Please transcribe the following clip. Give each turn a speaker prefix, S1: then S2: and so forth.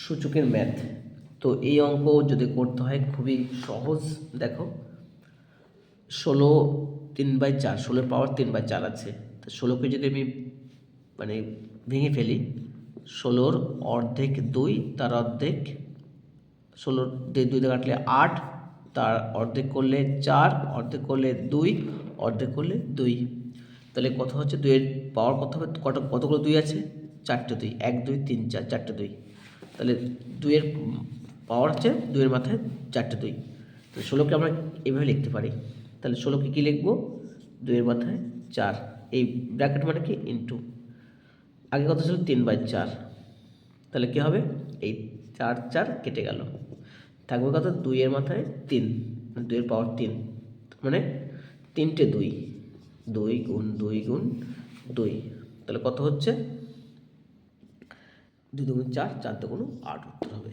S1: সূচকের ম্যাথ। তো এই অঙ্ক যদি করতে হয় খুবই সহজ। দেখো 16/3/4, 16 পাওয়ার 3/4 আছে। তো 16কে যদি আমি মানে ভেঙে ফেলি, 16 অর্ধেক 2, তার অর্ধেক 16 দিয়ে 2 দিয়ে কাটলে 8, তার অর্ধেক করলে 4, অর্ধেক করলে 2, অর্ধেক করলে 2। তাহলে কত হচ্ছে 2 এর পাওয়ার কত হবে, কতগুলো 2 আছে, 4টে 2, 1 2 3 4, 4টে 2। তাহলে 2 এর পাওয়ার হচ্ছে 2 এর মাথায় 4টে 2। তো 16কে আমরা এইভাবে লিখতে পারি। তাহলে 16কে কী লিখবো, 2 এর মাথায় 4, এই ব্র্যাকেট মানে কি ইন্টু, আগে কত ছিল 3/4। তাহলে কী হবে, এই 4 4 কেটে গেল, থাকবে কত 2 এর মাথায় 3, 2 এর পাওয়ার 3, মানে 3টে 2, 2 গুণ 2 গুণ 2। তাহলে কত হচ্ছে 2 2 গুণ 4, 4 2 গুণ 8 উত্তর হবে।